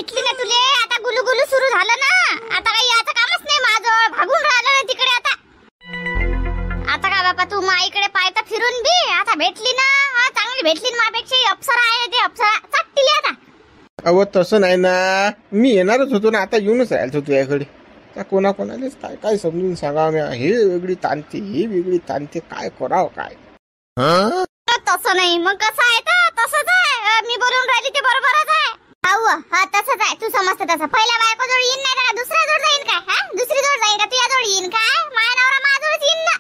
भेटली ना तुले, आता गुलू गुलू सुरू झालं ना. आता काही याचं कामच नाही माझं, भागून राहिलं ना तिकडे. आता का बापा तू माईकडे पायता फिरून बी आता भेटली ना. चांगली भेटली ना माझ्यापेक्षा. अप्सरा आहे ते, अप्सरा चाटली आता. अहो तसं नाही ना, मी येणारच होतो ना, आता येऊनच राहिलो तुझ्याकडे. त्या कोणाकोणालेच काय काय समजून सांगा. हे वेगळी ताणते, ही वेगळी ताणते, काय करावं काय. तसं नाही मग कसं आहे तर तसंच आहे. मी बोलून राहिली ते बरोबरच आहे. हा तसंच आहे, तू समजते तसं. पहिल्या बायको जोड येईन नाही का, दुसऱ्या जोड जाईन काय? दुसरी जोड जाईन का, तुझ्या जोड येईन काय? माझ्या नवरा माझ्याजवळच येईन ना.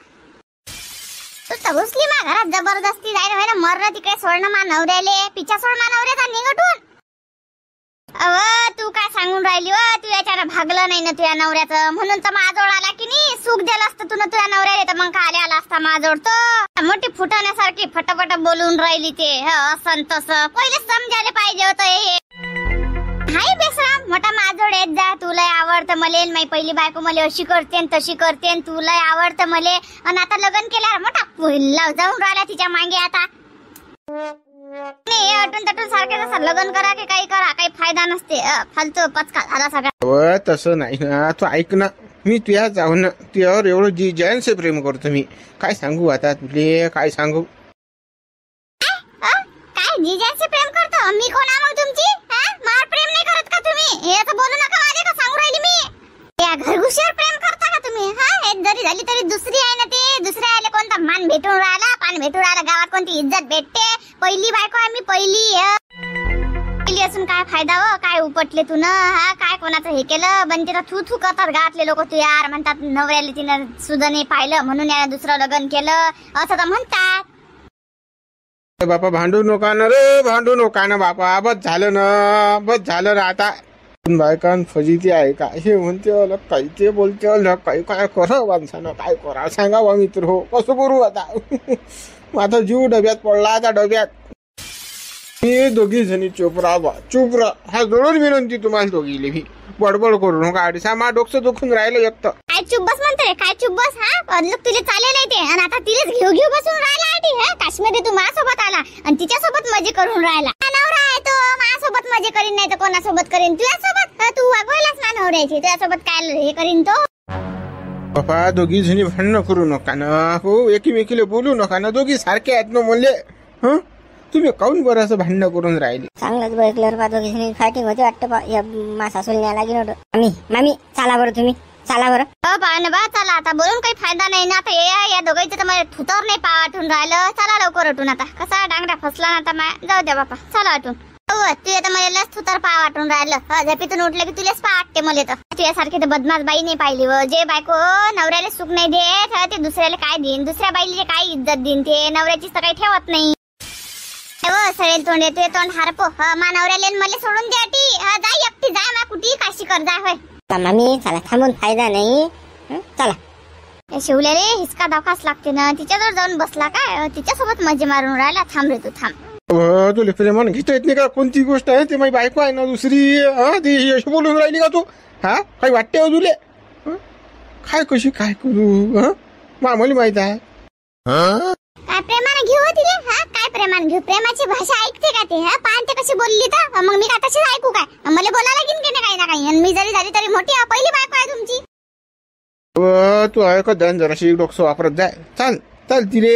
तू तर घुसली मा घरात जबरदस्ती. जायला व्हायला मरण तिकडे सोडणं मा नवऱ्याले. पिछा सोड मा नवऱ्याचा निघटून. अव तू काय सांगून राहिली व, तू याच्यानं भागलं नाही ना तुझ्या नवऱ्याचं, म्हणून तर माझ्याजवळ आला की नाही. सुख दिलं असतं तू ना तुझ्या नवऱ्याला, तर मग काय आला असता माझ्याजवळ. तो मोठी फुटण्यासारखी फटाफट बोलून राहिली ते. असं तसं पहिले समजायला पाहिजे होतं. हे हाय बेसराम मोठा माझ्याजवळ येत जा. तुला आवडतं मले, मी पहिली बायको मले अशी करते तशी करते, तुला आवडतं मले. आणि आता लग्न केल्यावर मोठा जाऊन राहिला तिच्या मागे. आता अटून तटून सारखे तसं लग्न करा की काही करा, काही फायदा नसते. फालतू पचका झाला सगळा. तसं नाही ना, तू ऐक ना. मी तुझ्या जाऊन ना तुझ्यावर एवढं जी जयांचे प्रेम करतो मी. काय सांगू आता तुले, काय सांगू. काय जिजांचे प्रेम करतो मी? कोणा मग तुमची? मला प्रेम नाही करत का तुम्ही? हे तर बोलू नका माझे, का सांगू राहिली मी. या घरगुशीवर प्रेम करता का तुम्ही? हे जरी झाली तरी दुसरी आहे ना ती. दुसऱ्या आले कोणता मान भेटून राहिला, पान भेटून राहिला, गावात कोणती इज्जत भेटते. पहिली बायको आहे मी, पहिली असून काय फायदा हो? काय उपटले तू ना? काय कोणाचं हे केलं? बनते थू थू करतात गावातले लोक. तू यार म्हणतात नवऱ्याला तिनं सुद्धा नाही पाहिलं म्हणून याला दुसरं लग्न केलं, असं तर म्हणतात. बापा भांडू नका ना रे, भांडू नका ना बापा. बस झालं ना, बस झालं ना. आता बायकान फजिती आहे का हे म्हणते, काही ते बोलते, काही काय करा माणसानं, काय करा सांगा मित्र. हो कसं करू आता. माझा जीव डब्यात पडला आता. डब्यात मी दोघी जणी चुप राहा, चुप राहा. हा जोडून विनंती तुम्हाला दोघीले. मी बडबड करू नका. आडीसा मा डोकं दुखून राहिलं एकटं. काय चुप बस म्हणतोय, काय चुप बस. तुला चालेल नाही ते, आणि आता तिलाच घेऊ बसून राहिला. काश्मीर तू माझ्यासोबत आला आणि तिच्यासोबत मजे करून राहिला. नवरा आहे तो, माझ्यासोबत मजे करीन नाही तर कोणासोबत करीन? तुझ्यासोबत. तू वागवायलाच ना नवऱ्याची, तुझ्यासोबत काय हे करीन तो. बापा दोघी जणी भांडणं करू नका ना. हो एकीमेकीला बोलू नका ना. दोघी सारखे आहेत ना म्हणले. तुम्ही काऊन बरं असं भांडणं करून राहिले? चांगलंच बघितलं बा. दोघी जणी फायटिंग होते वाटतं. मा सासूला न्यायला गेलो होतो. मामी चला बरं, तुम्ही चला बरं. बा चला आता, बोलून काही फायदा नाही ना. आता या दोघांचं तर मला थुतावर नाही पाठवून राहिलं. चला लवकर उठून. आता कसा डांगरा फसला ना आता. जाऊ द्या बापा, चला उठून. तू आता मला थुतार पा वाटून राहिलं. झेपीतून उठलं की तुलाच पा वाटते मला. तर तुझ्यासारखी तर बदमाश बाई नाही पाहिली व. जे बायको नवऱ्याला सुख नाही देत ते दुसऱ्याला काय देईन, दुसऱ्या बाईला काय इज्जत देईन. ते नवऱ्याचीच तर काही ठेवत नाही. सरेल तोंड येते, तोंड हारपो. मा नवऱ्याला मला सोडून द्या. जा एकटी जा, मा कुठे काशी कर जा. होय मामी चला, थांबून फायदा नाही. चला. शिवलेले हिसका दाखाच लागते ना. तिच्याजवळ जाऊन बसला काय, तिच्यासोबत मजे मारून राहिला. थांब रे तू, थांब. तुला प्रेमान घेता येत नाही का? कोणती गोष्ट आहे ते? माझी बायको आहे ना दुसरी. ती अशी बोलून राहिली का तू? काही वाटते हो तुले? काय कशी काय करू? मला माहित आहे. काय प्रेमाने घेऊ तिले? काय प्रेमाने घेऊ? प्रेमाची भाषा ऐकते का ते? पाहते ते कशी बोलली तर मग मी का तशीच ऐकू काय? मला बोलायला लागेल की नाही काही ना काही. आणि मी जरी झाली तरी मोठी पहिली बायको आहे तुमची. तू ऐकत जा जराशी, डोकं वापरत जाय. चाल चाल, तिले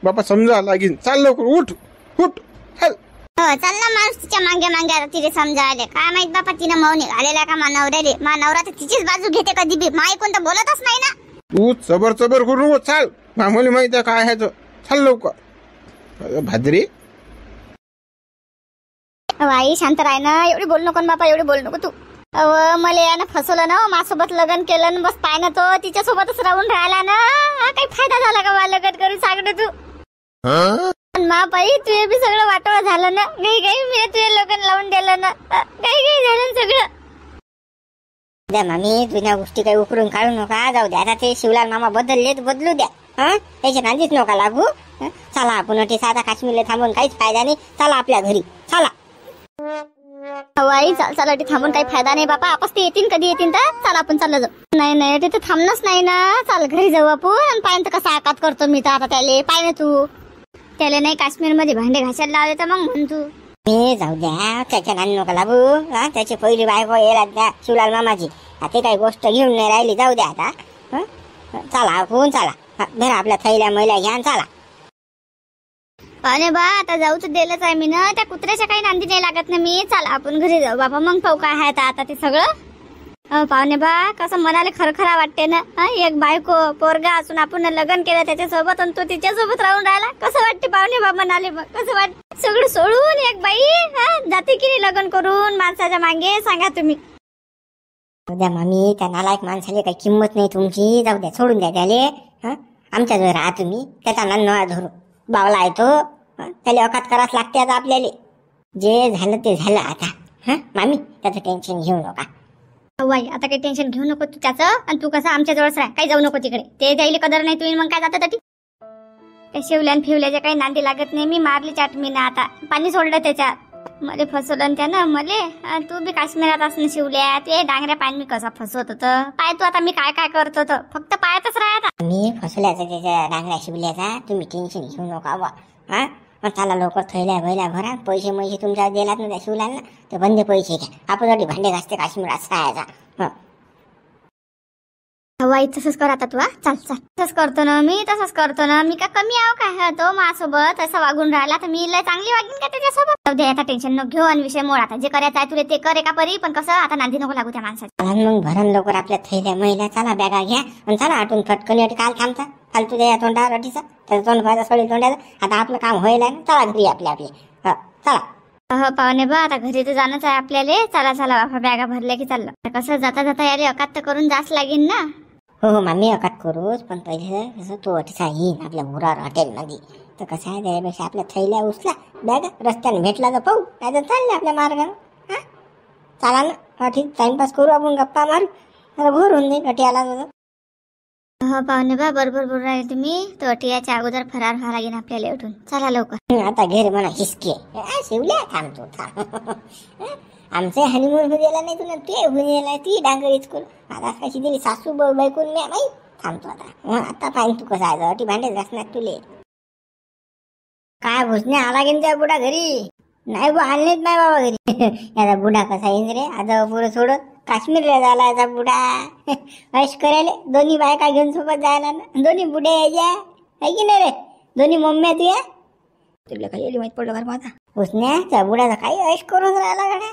बापा समजा लागेल. चाल लवकर, उठ उठ चल. चल ना माणूस तिच्या मागे मागे तिथे समजायले. काय माहित बापा तिनं मौन घालेला का मानवऱ्याले. मानवरा तर तिचीच बाजू घेते कधी बी. माई कोणतं बोलतच नाही ना. तू चबर चबर करू नको. चाल, मामूली माहित आहे काय आहे. चाल लवकर भाद्री. आई शांत राह ना. एवढी बोलू नको बापा, एवढी बोलू नको तू. मला यानं फसवलं ना. माझ्यासोबत लग्न केलं ना, बस पाय ना तो तिच्यासोबतच राहून राहिला ना. काही फायदा झाला का मला लग्न करून? सांग तू. मा बाई तुझे बी सगळं वाटोळं झालं ना. काही मी तुझे लग्न लावून दिलं ना. काही झालं सगळं. द्या मामी, जुन्या गोष्टी काही उकरून काढू नका. जाऊ द्या आता. ते शिवलाल मामा बदलले बदलू द्या. त्याच्या नांदीच नका लागू. चला आपण साधा काश्मीरला थांबून काहीच फायदा नाही. चला आपल्या घरी चला. आई चला थांबून काही फायदा नाही बापा. आपस ते येतील कधी येतील तर चला आपण चाललं जाऊ. नाही तिथे थांबणंच नाही ना. चाल घरी जाऊ आपण. पाहिजे कसा आकात करतो मी तर आता. त्याले पाय ना तू. त्याला नाही काश्मीर मध्ये भांडे घासायला लावले तर मग म्हण तू. मी जाऊ द्या, त्याच्या नानी नका लागू. त्याची पहिली बायको येला द्या शिवलाल मामाची. ते काही गोष्ट घेऊन नाही राहिली. जाऊ द्या आता. चला आपण चला. धरा आपल्या थैल्या मैल्या घ्या चला. पाहुणे बा आता जाऊ तर दिलंच आहे मी ना. त्या कुत्र्याच्या काही नांदी नाही लागत ना मी. चला आपण घरी जाऊ बाबा. मग पाहू काय आहे आता ते सगळं. पाहुणे बा कसं मनाला खरखरा वाटते ना. एक बायको पोरगा असून आपण लग्न केलं त्याच्यासोबत आणि तो तिच्यासोबत राहून राहिला. कसं वाटते पाहुणे बा मनाले. मग कसं वाटते सगळं सोडून एक बाई जाते की नाही लग्न करून माणसाच्या मागे. सांगा तुम्ही. जाऊ द्या मामी, त्या नालायक माणसाला काही किंमत नाही तुमची. जाऊ द्या, सोडून द्या त्याले. आमच्या जवळ राहा तुम्ही. त्याचा नन्हा धरू बावला आहे तो. त्याला अकात करावंच लागते आता आपल्याला. जे झालं ते झालं आता. मामी त्याचं टेन्शन घेऊ नका. वाई आता काही टेन्शन घेऊ नको तू त्याचं. आणि तू कसं आमच्या जवळच राह. काही जाऊ नको तिकडे. ते द्यायला कदर नाही तुम्ही. मग काय जातं तटी. त्या शिवल्यान फिवल्याच्या काही नांदी लागत नाही. मी मारली चाटमी ना आता. पाणी सोडलं त्याच्यात. मले फसवलं त्यानं मले. तू बी काश्मीरात असं शिवल्या. ते डांगऱ्या पाणी मी कसा फसवत होतं. पाय तू आता मी काय काय करत होतं. फक्त पायातच राहता. मी फसवल्याचा त्याच्या डांगऱ्या शिवल्याचा. तुम्ही टेन्शन घेऊ नका बा. चला लवकर थैल्या भैल्या भरा. पैसे मैसे तुमच्या दिलात ना त्या शिवल्याला. ते बंदे पैसे घ्या. आपण भांडे घासते काश्मीरात राहायचा. वाई तसंच कर आता तू. चल चल तसंच करतो ना मी. तसंच करतो ना मी. का कमी आहो काय तो माझ्यासोबत असं वागून राहिला तर मी लय चांगली वागीन का त्याच्यासोबत. जाऊ दे आता टेन्शन नको घेऊ. आणि विषय मोड आता. जे करायचं आहे तुला ते करे का परी. पण कसं आता नांदी नको लागू त्या माणसाच्या. मग भरण लवकर आपल्या थैल्या महिला. चला बॅगा घ्या आणि चला आटून फटकन. काल थांबता फालतू द्या तोंडावर अटीचा. त्याचं तोंड पाहायचं सळी तोंडाचं. आता आपलं काम व्हायला ना. चला घरी आपले आपले. चला. पाहुणे बा आता घरी तर जाणंच आहे आपल्याला. चला चला बाबा बॅगा भरल्या की चाललं. कसं जाता जाता याले अकात करून जास लागेल ना. हो मामी अकात करूच. पण पहिले कसं तो अटीचा येईन आपल्या मुरार हॉटेलमध्ये. तर कसं आहे त्यापेक्षा आपल्या थैल्या उचला बॅग. रस्त्याने भेटला तर पाहू. नाही तर चालले आपल्या मार्गानं. चला ना. ठीक टाइमपास करू आपण. गप्पा मारू. जरा भोर होऊन जाईल अटी आला तर. पाहुणे बा बरोबर बोल राहिले तुम्ही. तो अटियाच्या अगोदर फरार व्हायला लागेल आपल्याला उठून. चला लवकर. आता घे म्हणा हिसके. शिवल्या थांबतो थांब. आमचे हनीमून गेला नाही तुला. ते गेला ती डांगरीच करू. आता कशी दिली सासू बायकून मी नाही. थांबतो आता. आता पाहिजे तू कसं आहे. अटी भांडेच घासणार तुले. काय भुसणे आला की त्या बुडा घरी. नाही बा आणलेच नाही बाबा घरी. याचा बुडा कसा येईन रे. आता पुढे सोडत काश्मीरला झाला याचा बुडा. ऐश करायला दोन्ही बायका घेऊन सोबत जायला ना. दोन्ही बुड्या यायच्या आहे की नाही रे. दोन्ही मम्म्या तू या. तुला काही माहित पडलं बरं माझा. भुसण्या त्या बुडाचा काही ऐश करून राहिला गाड्या.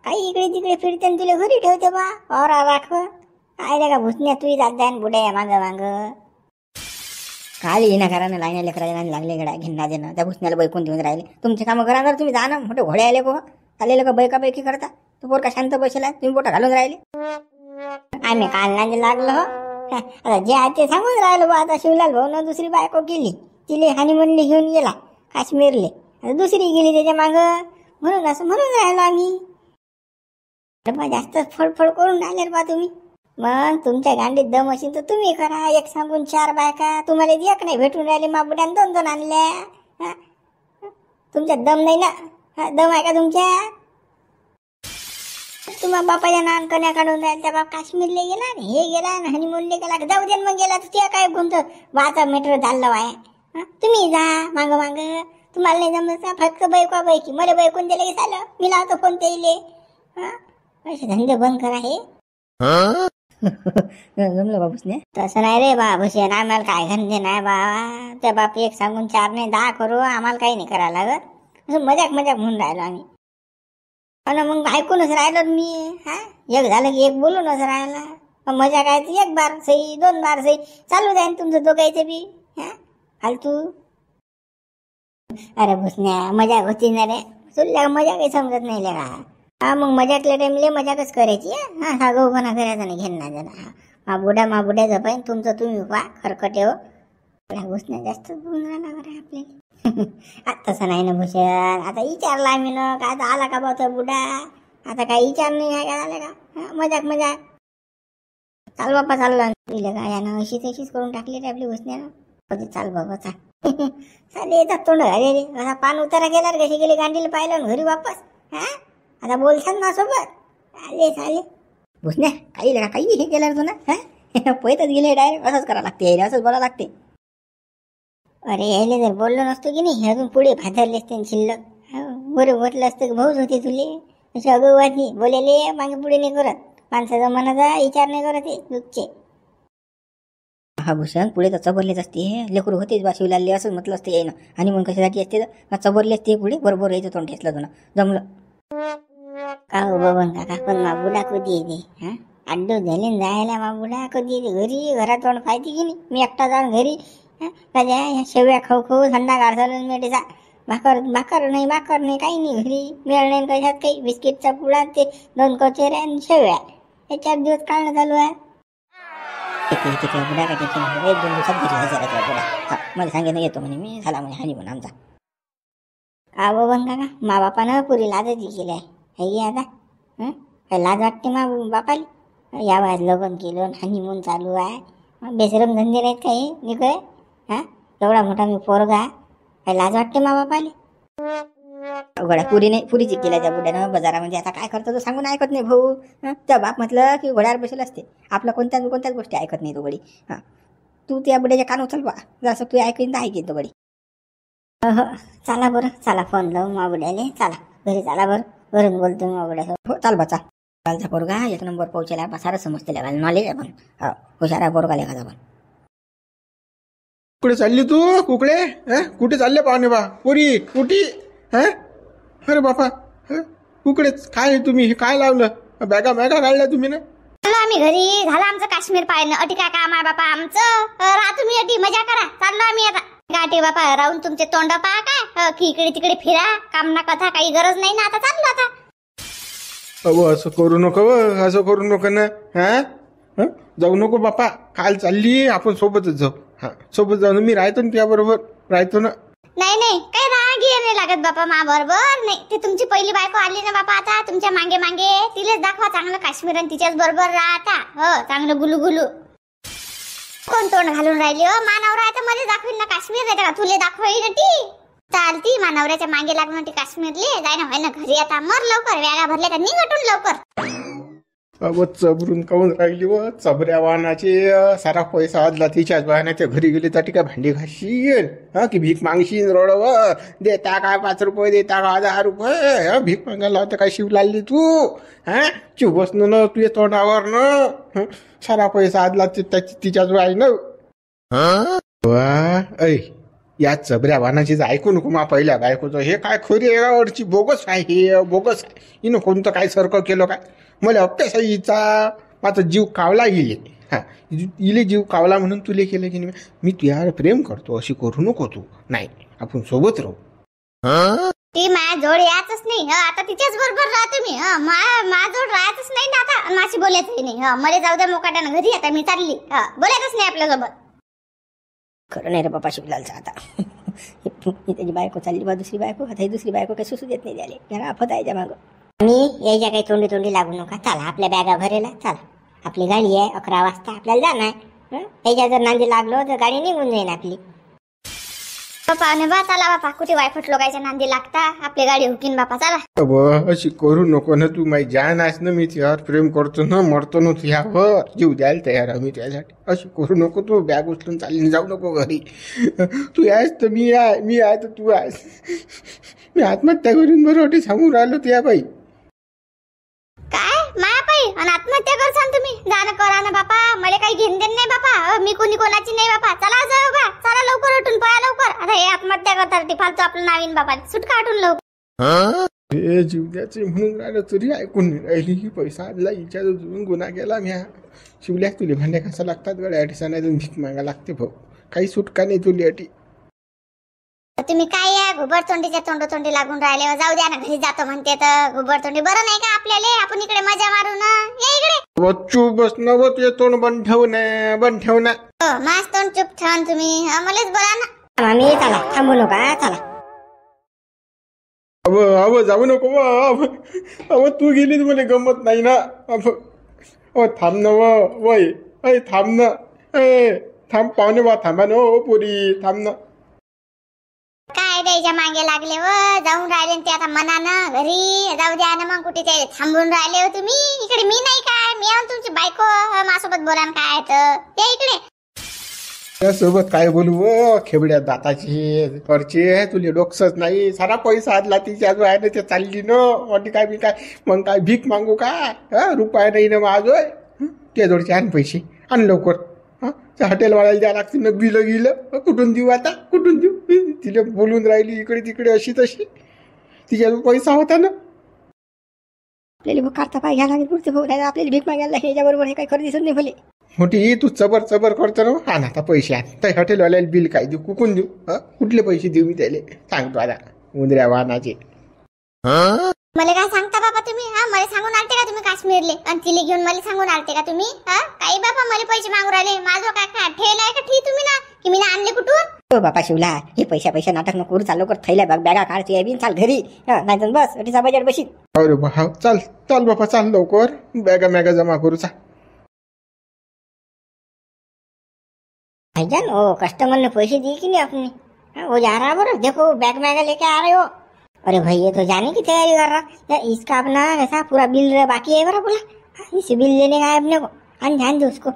काही इकडे तिकडे फिरते आणि तुला घरी ठेवते बा. और राख आयला का भुसण्या तू जात जाय बुड्या माग माग. काल येणं घरानं लाईन लेकराच्या लागले गड्या घेणं देणं. त्या भुसण्याला बैकून देऊन राहिले. तुमचे कामं करा तुम्ही जा ना. मोठे घोडे आले बघ. चालले का बैका बैकी करता. तू पोर का शांत बसला. तुम्ही बोटा घालून राहिले. आम्ही काल नाही लागलो. आता जे आहे ते सांगून राहिलो बा. आता शिवलाल भाऊ दुसरी बायको केली. तिले हानिमूनली घेऊन गेला काश्मीरले. आता दुसरी गेली त्याच्या माग. म्हणून असं म्हणून राहिलो आम्ही. जास्त फळफळ करून राहिले बा तुम्ही. मग तुमच्या गांडीत दम असेल तर तुम्ही करा. एक सांगून चार बायका. तुम्हाला एक नाही भेटून राहिले. माबुड्यानं दोन दोन आणल्या. तुमच्यात दम नाही ना. दम आहे का तुमच्या. तुम्हा बापाच्या नान कन्या काढून राहील. त्या बाप काश्मीरला गेला हे गेला हनीमूनला गेला. जाऊ दे मग गेला तर ते काय कोणतं वाचा मेट्रो चाललं आहे. तुम्ही जा माग माग. तुम्हाला नाही जमत का. फक्त बैका बैकी. मला बैकून दिलं की झालं. मी लावतो फोन ते इले. असे धंदे बंद करा हे. जमलं बाबूसने. तसं नाही रे बा भुसेन. आम्हाला काय धंदे नाही बा. त्या बाप एक सांगून चार नाही 10 करू. आम्हाला काही नाही करायला लागत. असं मजाक मजाक म्हणून राहिलो आम्ही. आणि मग ऐकूनच राहिलो मी. एक झालं की एक बोलूनच राहिला. मजा काय एक बार सही 2 बार सही चालू जाईन तुमचं दोघायचं बी. फालतू. अरे भुसण्या मजा होती ना रे. तुला मजा काही समजत नाही ले का. मग मजाकल्या टाइमले मजाकच करायची. हा गौपणा करायचा नाही घेणं देणं. मा बुड्याचं पाहिजे तुमचं तुम्ही पा खरकटे हो. भुसण्या जास्त बोलून राहिला बरं आपल्याला. तसं नाही ना भूषण. आता विचारला आम्ही ना. काय आता आला का बा तो बुडा. आता काही विचार नाही आहे का. आला का मजाक मजाक. चाल बाप्पा चाललं. तुला का यानं अशीच अशीच करून टाकली रे आपली भुसण्यानं. कधी चाल बाबा चाल. चाले येतात तोंड घाले रे. असा पान उतारा गेला कशी गेली गांडीला पाहिलं घरी वापस. आता बोलशाल ना सोबत. आले चाले भुसण्या काही काही हे केलं तू ना. पोहतच गेले डायरेक्ट. असंच करावं लागते. असंच बोलावं लागते. अरे यायला जर बोललो नसतो की नाही अजून पुढे भादरले असते शिल्लक. बरं म्हटलं असतं की भाऊच होते तुले. असे अगोवादी बोलेले मागे पुढे नाही करत. माणसाचा मनाचा विचार नाही करत हे दुःखचे. हा भूषण पुढे तर चबरलेच असते. लेकरू होतेच बा शिवलाले असंच म्हटलं असतं येईन. आणि मग कशासाठी असते तर चबरले असते पुढे. बरोबर यायचं तोंड ठेचलं तुला जमलं का हो बबन काका. पण माबुडा कधी येते हा अड्डू झाले जायला. माबुडा कधी येते घरी. घरात तोंड पाहिजे की नाही. मी एकटा जाऊन घरी राजा ह्या शेवया खाऊ खाऊ थंडा गार झालं. मेटेचा भाकर भाकर नाही काही नाही घरी. मिळ नाही कशात काही. बिस्किटचा पुडा ते 2 कचोऱ्या आणि शेवया हे 4 दिवस काढणं चालू आहे. बुडा काय टेन्शन नाही. 1-2 दिवसात घरी हजर बुडा. मला सांगेन येतो म्हणे मी. झाला म्हणे हानी म्हणून आमचा. बबन काका मा बापानं पुरी लाजची केली आहे. हे आता काय लाज वाटते मा बापाला. या वयात लग्न केलं हनीमून चालू आहे. बेशरम धंदे नाहीत काही निकळे. हा एवढा मोठा मी पोरगा काय लाज वाटते मा बापाले. घोड्या पुरीची केल्या त्या बुड्यानं बाजारामध्ये. आता काय करतो तो सांगून ऐकत नाही भाऊ. त्या बाप म्हटलं की घोड्यावर बसेल असते. आपलं कोणत्याच गोष्टी ऐकत नाही तो गडी. तू त्या बुड्याच्या कान उचल बा जसं तू ऐकईन तर ऐकेन तो गडी. चला बरं चला फोन लावू मा बुड्याले. चला घरी चला बरं. घरून बोलतो मा बुड्यासोबत. हो चाल बा चालचा पोरगा 1 नंबर पोहोचला. सारं समजते नॉलेज आहे. पण हुशारा पोरगा लेखाचा पण. कुठे चालली तू कुकडे. कुठे चालले पाहुणे बा पुरी कुठी. अरे बापा कुकडे काय तुम्ही हे काय लावलं. बॅगा काढल्या तुम्ही ना. चाललो आम्ही घरी. झालं आमचं काश्मीर पाहिलं. अटी काय काम आहे बापा आमचं. राहा तुम्ही अटी मजा करा. चाललो आम्ही आता. गाठी बापा राहून तुमचे तोंड पहा काय की इकडे तिकडे फिरा. काम ना कथा काही गरज नाही ना. आता चाललो आता. असं करू नको ना. जाऊ नको बापा. काल चालली आपण सोबतच जाऊ. सोबत जाऊ. मी राहतो ना तुझ्या बरोबर राहतो ना. नाही काही राग नाही लागत बापा मा बरोबर. नाही ते तुमची पहिली बायको आली ना बापा. आता तुमच्या मागे तिलेच दाखवा चांगलं काश्मीर आणि तिच्याच बरोबर राहता. चांगलं गुलू कोण तोंड घालून राहिली. मानवरा आहे तर मला दाखवीन ना काश्मीर. नाही का तुले दाखवाई ती चालती. मानवऱ्याच्या मागे लागून ती काश्मीरले जाय ना. ना घरी आता मर लवकर. व्यागा भरल्या का निघटून लवकर. चबरून काऊन राहिली व चबऱ्या वाहनाचे. सारा पैसा आदला तिच्याच वाहनाच्या घरी गेले तर काय भांडी घाशील की भीक मागशील रोडवर. देता काय 5 रुपये देता का 1000 रुपये. भीक मागायला होतं काय शिवलाली तू. चुप बसणं ना तुझ्या तोंडावर न. सारा पैसा आदला तिच्याच वाई न. ऐ या चबऱ्या वाहनाची ऐकू नको मा पहिल्या बायकोचं. हे काय खरी आवडची बोगस आहे. बोगस आहे. हिनं कोणतं काय सारखं केलं काय. मला अभ्यास आहे हिचा. माझा जीव कावला इले. इले जीव कावला म्हणून तुले केलं की नाही. मी तुझ्यावर प्रेम करतो. अशी करू नको तू. नाही आपण सोबत राहू. ती माझ्या जोड यायचंच नाही. आता तिच्याच बरोबर राहतो मी. माझ्या जोड राहायचंच नाही ना. आता माझी बोलायचंही नाही. मला जाऊ द्या मोकाट्यानं घरी. आता मी चालली. बोलायचंच नाही आपल्यासोबत. खरं नाही रे बापा शिवलालचा. आता त्याची बायको चालली बा दुसरी बायको. आता ही दुसरी बायको काही सुसू देत नाही द्याले. जरा आफत आहे त्या मागं. मी यायच्या काही तोंडी लागू नका. चला आपल्या बॅगा भरेला. चला आपली गाडी आहे. 11 वाजता आपल्याला जाणार. याच्या जर नांदी लागलो तर गाडी निघून जाईन आपली. बापा ने बा चला बापा. कुठे वायफट लोकांच्या नांदी लागता. आपली गाडी हुकीन बापा. चला अशी करू नको ना तू. माझी जान आहेस ना. मी तुझ्यावर प्रेम करतो ना. मरतो ना तुझ्यावर. जीव द्यायला तयार आहे मी त्यासाठी. अशी करू नको तू. बॅग उचलून चालली जाऊ नको घरी. तू आहेस तर मी आहे. मी आहे तर तू आहेस. मी आत्महत्या करून बरोबर सांगून राहिलो तुझ्या बाई. काय माया पायी आणि आत्महत्या करसान तुम्ही. जाणं करा ना बापा. मला काही घेण देण नाही बापा. मी कोणाची नाही बापा. चला जाऊ बा. चला लवकर उठून पळा लवकर. आता हे आत्महत्या करतात ती फालतू आपलं नावीन बापा. सुटका उठून लवकर. हे जीव द्याचे म्हणून राहिलं तरी ऐकून नाही राहिली. की पैसा आदला हिच्या जुळून गुन्हा केला मी. शिवल्या तुले भांड्या कसा लागतात गड्या. अटीसा नाही भीक मागा लागते भाऊ. काही सुटका नाही तुली अटी. तुम्ही काय या घुबडतोंडीच्या तोंडी लागून राहिले. जाऊ द्या ना घरी जातो म्हणते तर. घुबडतोंडी बरं नाही का आपल्याला. आपण इकडे मजा मारू ना. या इकडे. चूप बस न व तुझे तोंड बंद ठेव ना. माझ तोंड चुप ठेवा तुम्ही. मलाच बोला ना. मामी चला थांबू नका. चला अव जाऊ नको. अव तू गेली तर मला गमत नाही ना. थांब ना वय थांब ना. थांब पाहुणे बा. थांबा ना पोरी. थांब ना. काय द्यायच्या मागे लागले व. जाऊन राहिले ते आता मनानं घरी. जाऊ द्या ना मग. कुठे ते थांबून राहिले हो तुम्ही. इकडे मी नाही काय. मी तुमची बायको. माझ्यासोबत बोला काय तर. त्या इकडे. त्यासोबत काय बोलू व खेबड्या दाताची खर्चे तुले डोकसच नाही. सारा पैसा आदला तिच्या जो आहे ना ते चालली न वाटी काय मी काय मग काय भीक मागू का? रुपये नाही ना माझोय. ते जोडचे आण पैसे आण लवकर. त्या हॉटेलवाल्याला द्या लागते ना बिलं गिलं. कुठून देऊ आता कुठून देऊ? तिला बोलून राहिली इकडे तिकडे अशी तशी. तिच्याजवळ पैसा होता ना. आपल्याला काढता पाय घ्यायला लागेल पुढचे भाऊ. आपल्याला भीक मागायला ह्याच्याबरोबर हे काही खरं दिसत नाही भले. मोठी तू चबर करतो ना. आण आता पैसे आण. त्या हॉटेलवाल्याला बिल काय देऊ? कुकून देऊ? कुठले पैसे देऊ मी त्याला सांगतो आता. उंदऱ्या वाहनाचे. मला काय सांगता बाबा तुम्ही? मला सांगून आलते का तुम्ही काश्मीरले आणि तिले घेऊन मला सांगून आलते का तुम्ही? काही बाबा मला पैसे मागू राहिले. माझं काय ठेल आहे का ठी तुम्ही ना की मी ना आणले कुठून? हो बापा शिवला हे पैसा नाटक नको करू. चालू कर थैल्या बॅगा काढते बिन चाल घरी. नाही तर बस अटीचा बजेट बशी. अरे बा चाल चाल बापा चाल लवकर. बॅगा जमा करू चाल. भाईजान ओ कस्टमर ने पैसे दिए कि नहीं अपने? वो जा रहा है देखो बैग मैगा लेके आ रहे हो. अरे भाई ये तो जाने की तैयारी कर रहा. इसका अपना ऐसा पूरा बिल बाकी है बरा बोला. इसे बिल लेने का है अपने को. ध्यान दो उसको.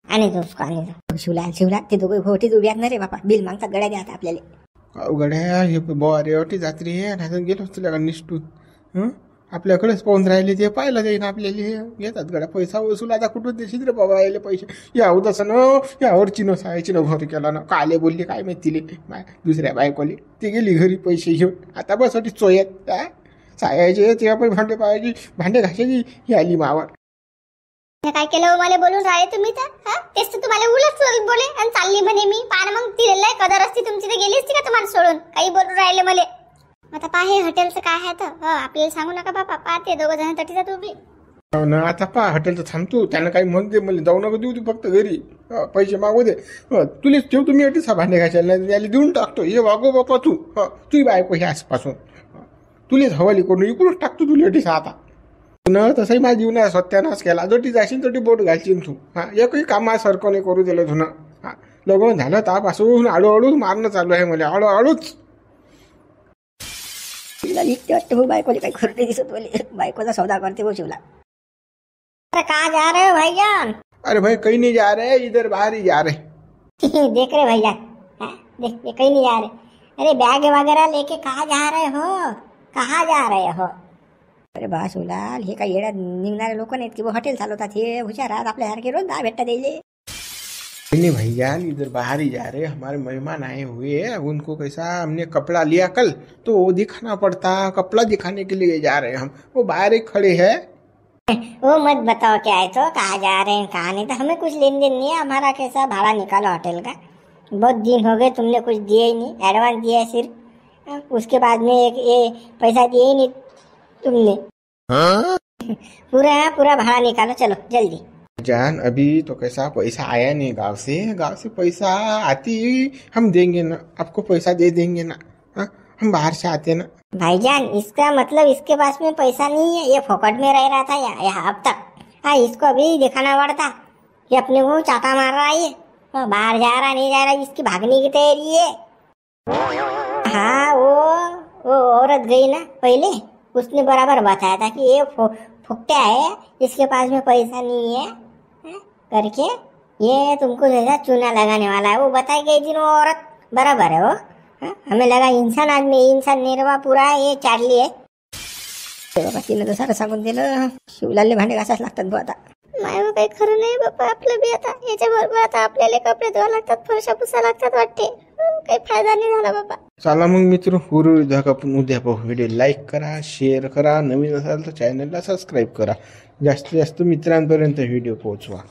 आने दो उसको आने दो. शिवला ते दोघे होटीच उभी आहेत ना रे बापा. बिल मागतात गड्या द्या आता आपल्याला. गड्या हे बोरे वाटी जात्री आहे नाही गेलो तुला का निष्ठून. आपल्याकडेच पाहून राहिले ते पाहिलं जाईन आपल्याला. घेतात गड्या पैसा वसूल. आता कुठून देशील रे बाबा यायला पैसे? याव तसं न यावरची न सायाची न घर केला ना. काले बोलली काय माहिती तिले दुसऱ्या बायकोले. ती गेली घरी पैसे घेऊन. आता बस वाटी चोयात सायाचे ते आपण भांडे पाहायची भांडे घासायची ही आली मावर. काय केलं मला बोलून राहिले तुम्ही तर? तेच तर तुम्हाला उलट बोले आणि चालली म्हणे मी. पान मग ती लय कदर असती तुमची तर गेली असती का तुम्हाला सोडून? काही बोलून राहिले मला. आता पाहे हॉटेलचं काय आहे तर आपल्याला सांगू नका बापा. पाहते दोघं जण तटी जात उभी. ना आता पहा हॉटेलचं थांबतो. त्यानं काही म्हणते मला जाऊ नको देऊ तू फक्त घरी. पैसे मागू दे. तुलेच ठेव तुम्ही अटीसा भांडे घासायला याला देऊन टाकतो. हे वागो बापा तू. तू बायको हे आजपासून तुलेच हवाली करून इकडूनच टाकतो तुला अटीसा आता. न तसंही माझ्या जीवनात सत्यानाश केला. जोटी जाशील तोटी बोट घालशील तू. एकही कामासारखं नाही करू दिलं तुला. लग्न झालं त्यापासून हळूहळूच मारणं चालू आहे मला. हळूहळूच लिखते वाटते भाऊ. बायकोले काही खरं नाही दिसत बोले. बायकोचा सौदा करते भाऊ शिवला. अरे कहाँ जा रहे हो भाईजान? अरे भाई कहीं नहीं जा रहे इधर बाहर ही जा रहे. देख रहे भाईजान देख ये कहीं नहीं जा रहे. अरे बैग वगैरह लेके कहाँ जा रहे हो? कहाँ जा रहे हो? अरे बा शिवलाल हे काही येड्यात निघणारे लोक नाहीत की वो हॉटेल चालवतात. हे हुशार आहेत आपल्यासारखे. रोज 10 भेटता द्यायले. नहीं भैया इधर बाहर ही जा रहे. हमारे मेहमान आए हुए हैं. उनको कैसा हमने कपड़ा लिया कल तो वो दिखाना पड़ता. कपड़ा दिखाने के लिए जा रहे हैं हम. वो बाहर ही खड़े हैं. वो मत बताओ क्या है तो कहाँ जा रहे हैं कहाँ नहीं. तो हमें कुछ लेन देन नहीं है. हमारा कैसा भाड़ा निकालो होटल का. बहुत दिन हो गए तुमने कुछ दिया ही नहीं. एडवांस दिया है सिर्फ. उसके बाद में ये पैसा दिया ही नहीं तुमने. पूरा भाड़ा निकालो चलो जल्दी. जान अभी तो कैसा पैसा आया नहीं गांव से पैसा आती हम देंगे ना. आपको पैसा दे देंगे ना. हम बाहर से आते ना. भाईजान इसका मतलब इसके पास में पैसा नहीं है. ये फोकट में रह रहा था यहाँ अब तक. इसको अभी दिखाना पड़ता. ये अपने को चाटा मार रहा है. ये बाहर जा रहा नहीं जा रहा. इसकी भागने की तैयारी है. वो औरत गई ना पहले. उसने बराबर बताया था कि ये फुकटा है. इसके पास में पैसा नहीं है करके ये तुमको जैसा चूना लगाने वाला है. वो बताई गई थी वो औरत. बराबर है वो. हमें लगा इंसान आदमी. इंसान निर्वा पूरा ये चार्ली है. बाबा तिने तर सारं सांगून दिलं. शिवलालने भांडे घासायला लागतात भाऊ आता. माय काही खरं नाही बाबा. आपलं बी आता याच्या बरोबर आता आपल्याला कपडे धुवा लागतात. फरशा पुसा लागतात वाटते. काही फायदा नाही झाला बाबा. चला मग मित्र आपण उद्या पाहू. व्हिडिओ लाईक करा शेअर करा. नवीन असाल तर चॅनलला सबस्क्राईब करा. जास्तीत जास्त मित्रांपर्यंत व्हिडिओ पोहोचवा.